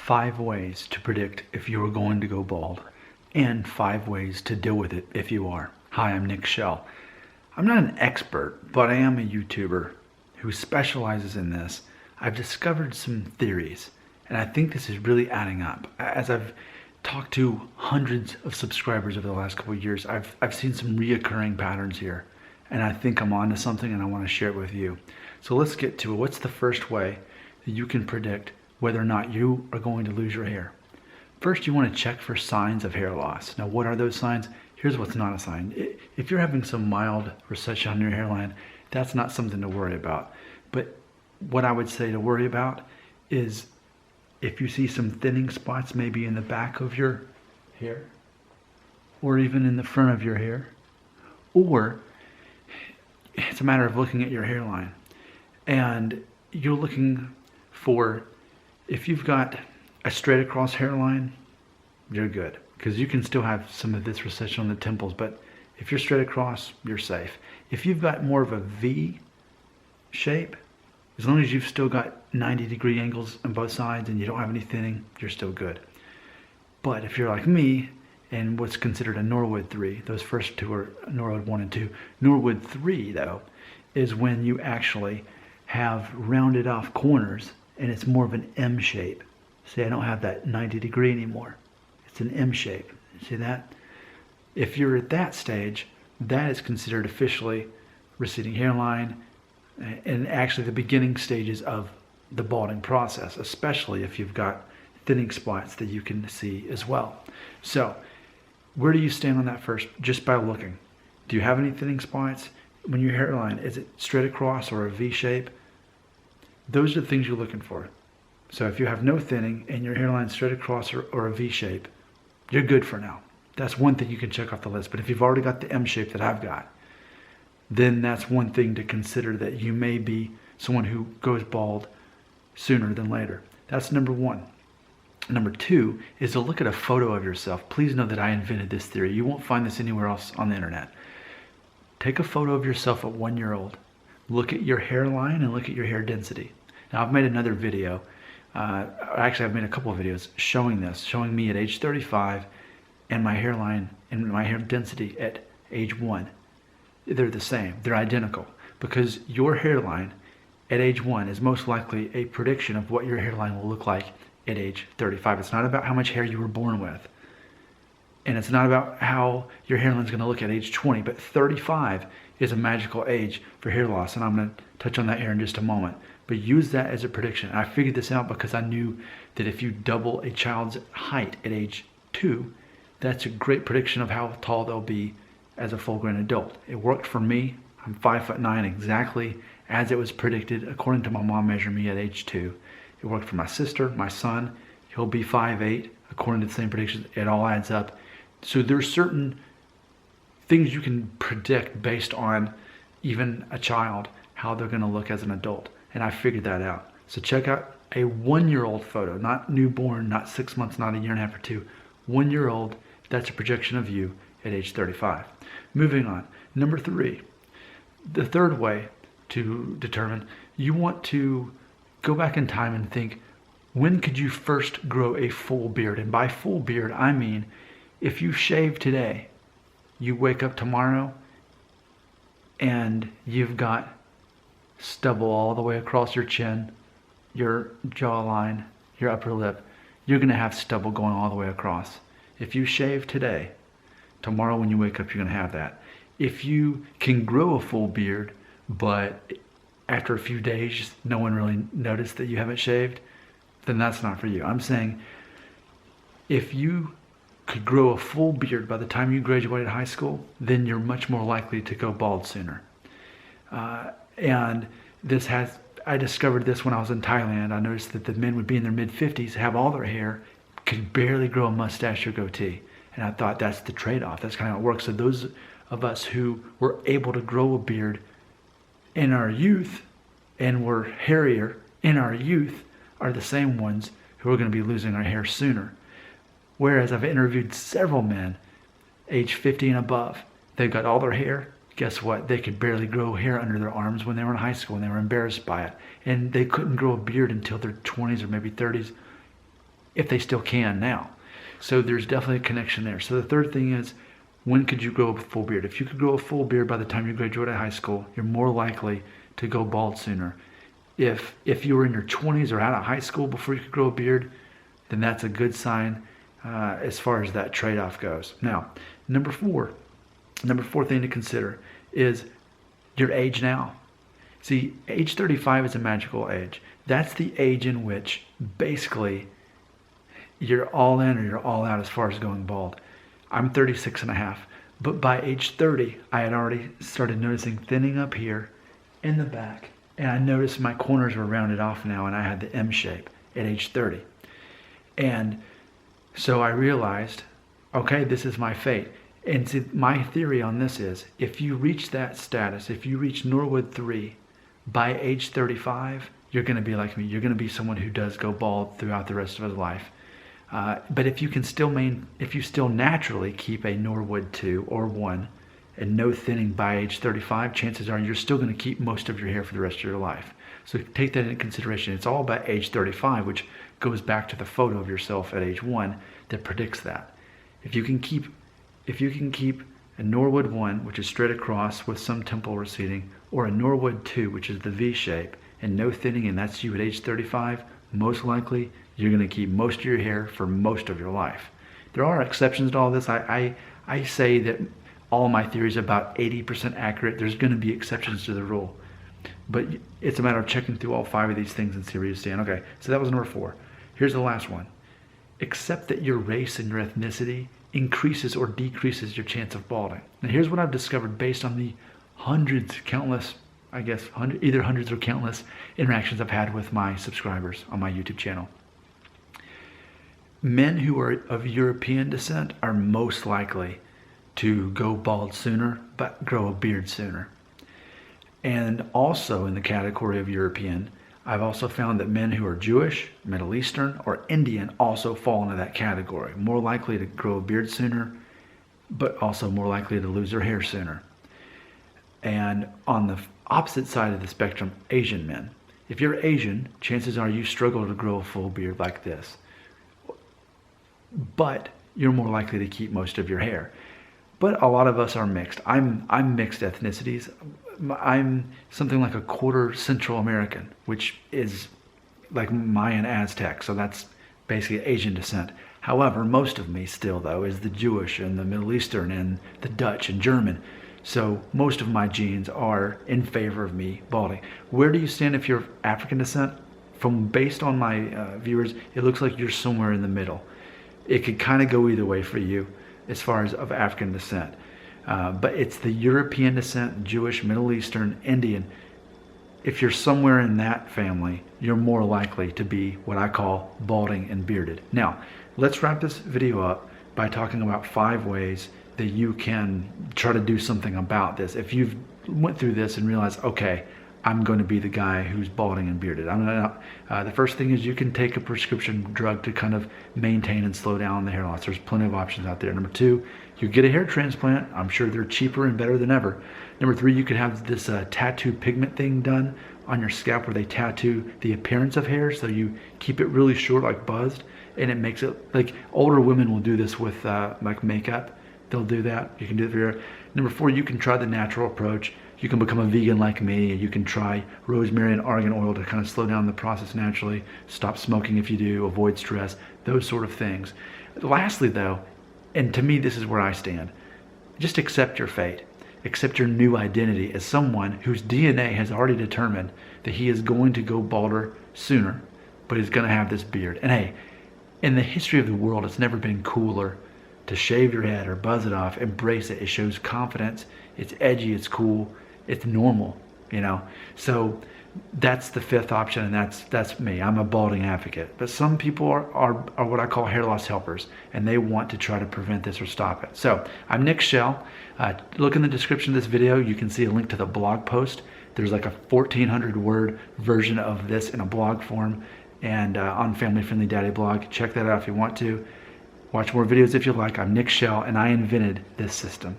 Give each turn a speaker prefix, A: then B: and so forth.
A: 5 ways to predict if you are going to go bald, and 5 ways to deal with it if you are. Hi, I'm Nick Shell. I'm not an expert, but I am a YouTuber who specializes in this. I've discovered some theories, and I think this is really adding up. As I've talked to hundreds of subscribers over the last couple of years, I've seen some reoccurring patterns here, and I think I'm onto something and I want to share it with you. So let's get to it. What's the first way that you can predict whether or not you are going to lose your hair? First, you want to check for signs of hair loss. Now, what are those signs? Here's what's not a sign. If you're having some mild recession on your hairline, that's not something to worry about. But what I would say to worry about is if you see some thinning spots maybe in the back of your hair, or even in the front of your hair, or it's a matter of looking at your hairline and you're looking for, if you've got a straight across hairline, you're good, because you can still have some of this recession on the temples, but if you're straight across, you're safe. If you've got more of a V shape, as long as you've still got 90-degree angles on both sides and you don't have any thinning, you're still good. But if you're like me and what's considered a Norwood 3, those first two are Norwood 1 and 2. Norwood 3, though, is when you actually have rounded off corners and it's more of an M shape. See, I don't have that 90-degree anymore. It's an M shape. See that? If you're at that stage, that is considered officially receding hairline, and actually the beginning stages of the balding process, especially if you've got thinning spots that you can see as well. So where do you stand on that first? Just by looking. Do you have any thinning spots? When your hairline, is it straight across or a V shape? Those are the things you're looking for. So if you have no thinning and your hairline straight across or a V shape, you're good for now. That's one thing you can check off the list. But if you've already got the M shape that I've got, then that's one thing to consider, that you may be someone who goes bald sooner than later. That's number one. Number two is to look at a photo of yourself. Please know that I invented this theory. You won't find this anywhere else on the internet. Take a photo of yourself at 1 year old. Look at your hairline and look at your hair density. Now, I've made another video. Actually, I've made a couple of videos showing this, showing me at age 35 and my hairline and my hair density at age 1. They're the same. They're identical, because your hairline at age 1 is most likely a prediction of what your hairline will look like at age 35. It's not about how much hair you were born with, and it's not about how your hairline is going to look at age 20, but 35 is a magical age for hair loss, and I'm going to touch on that here in just a moment. But use that as a prediction. I figured this out because I knew that if you double a child's height at age 2, that's a great prediction of how tall they'll be as a full-grown adult. It worked for me. I'm 5'9", exactly as it was predicted according to my mom measuring me at age 2. It worked for my sister, my son. He'll be 5'8", according to the same predictions. It all adds up. So there's certain things you can predict based on even a child, how they're going to look as an adult. And I figured that out. So check out a 1 year old photo, not newborn, not 6 months, not a year and a half or 2. 1 year old, that's a projection of you at age 35. Moving on. Number 3, the third way to determine, you want to go back in time and think, when could you first grow a full beard? And by full beard, I mean, if you shave today, you wake up tomorrow and you've got stubble all the way across your chin, your jawline, your upper lip. You're going to have stubble going all the way across. If you shave today, tomorrow when you wake up, you're going to have that. If you can grow a full beard, but after a few days, no one really noticed that you haven't shaved, then that's not for you. I'm saying if you could grow a full beard by the time you graduated high school, then you're much more likely to go bald sooner. And I discovered this when I was in Thailand. I noticed that the men would be in their mid-50s, have all their hair, could barely grow a mustache or goatee. And I thought that's the trade-off. That's kind of how it works. So those of us who were able to grow a beard in our youth and were hairier in our youth are the same ones who are going to be losing our hair sooner. Whereas I've interviewed several men age 50 and above. They've got all their hair. Guess what? They could barely grow hair under their arms when they were in high school and they were embarrassed by it. And they couldn't grow a beard until their 20s or maybe 30s. if they still can now. So there's definitely a connection there. So the third thing is, when could you grow a full beard? If you could grow a full beard by the time you graduate high school, you're more likely to go bald sooner. If you were in your 20s or out of high school before you could grow a beard, then that's a good sign as far as that trade-off goes. Now, number four thing to consider is your age now. See, age 35 is a magical age. That's the age in which basically you're all in or you're all out as far as going bald. I'm 36 and a half, but by age 30, I had already started noticing thinning up here in the back, and I noticed my corners were rounded off now, and I had the M shape at age 30. And so I realized, okay, this is my fate. And see, my theory on this is, if you reach that status, if you reach Norwood 3 by age 35, you're going to be like me. You're going to be someone who does go bald throughout the rest of his life. But if you can if you still naturally keep a Norwood 2 or 1 and no thinning by age 35, chances are you're still going to keep most of your hair for the rest of your life. So take that into consideration. It's all about age 35, which goes back to the photo of yourself at age 1 that predicts that. If you can keep a Norwood 1, which is straight across with some temple receding, or a Norwood 2, which is the V shape, and no thinning, and that's you at age 35, most likely you're going to keep most of your hair for most of your life. There are exceptions to all this. I say that all my theories are about 80% accurate. There's going to be exceptions to the rule. But it's a matter of checking through all 5 of these things and see where you stand. Okay, so that was number 4. Here's the last one. Accept that your race and your ethnicity increases or decreases your chance of balding. Now here's what I've discovered based on the countless either hundreds or countless interactions I've had with my subscribers on my YouTube channel. Men who are of European descent are most likely to go bald sooner, but grow a beard sooner. And also in the category of European, I've also found that men who are Jewish, Middle Eastern, or Indian also fall into that category. More likely to grow a beard sooner, but also more likely to lose their hair sooner. And on the opposite side of the spectrum, Asian men. If you're Asian, chances are you struggle to grow a full beard like this. But you're more likely to keep most of your hair. But a lot of us are mixed. I'm mixed ethnicities. I'm something like a quarter Central American, which is like Mayan Aztec, so that's basically Asian descent. However, most of me still, though, is the Jewish and the Middle Eastern and the Dutch and German. So most of my genes are in favor of me balding. Where do you stand if you're African descent? Based on my viewers, it looks like you're somewhere in the middle. It could kind of go either way for you as far as of African descent. But it's the European descent, Jewish, Middle Eastern, Indian. If you're somewhere in that family, you're more likely to be what I call balding and bearded. Now, let's wrap this video up by talking about 5 ways that you can try to do something about this. If you've went through this and realized, okay, I'm going to be the guy who's balding and bearded. The first thing is you can take a prescription drug to kind of maintain and slow down the hair loss. There's plenty of options out there. Number 2, you get a hair transplant. I'm sure they're cheaper and better than ever. Number 3, you could have this tattoo pigment thing done on your scalp where they tattoo the appearance of hair, so you keep it really short, like buzzed, and it makes it, like older women will do this with like makeup. They'll do that. You can do it for your hair. Number 4, you can try the natural approach. You can become a vegan like me. You can try rosemary and argan oil to kind of slow down the process naturally. Stop smoking if you do. Avoid stress. Those sort of things. Lastly, though, and to me this is where I stand, just accept your fate. Accept your new identity as someone whose DNA has already determined that he is going to go balder sooner, but he's going to have this beard. And hey, in the history of the world, it's never been cooler to shave your head or buzz it off. Embrace it. It shows confidence. It's edgy. It's cool. It's normal, you know. So that's the 5th option, and that's me. I'm a balding advocate. But some people are what I call hair loss helpers, and they want to try to prevent this or stop it. So I'm Nick Shell. Look in the description of this video. You can see a link to the blog post. There's like a 1,400 word version of this in a blog form and on Family Friendly Daddy blog. Check that out if you want to. Watch more videos if you like. I'm Nick Shell, and I invented this system.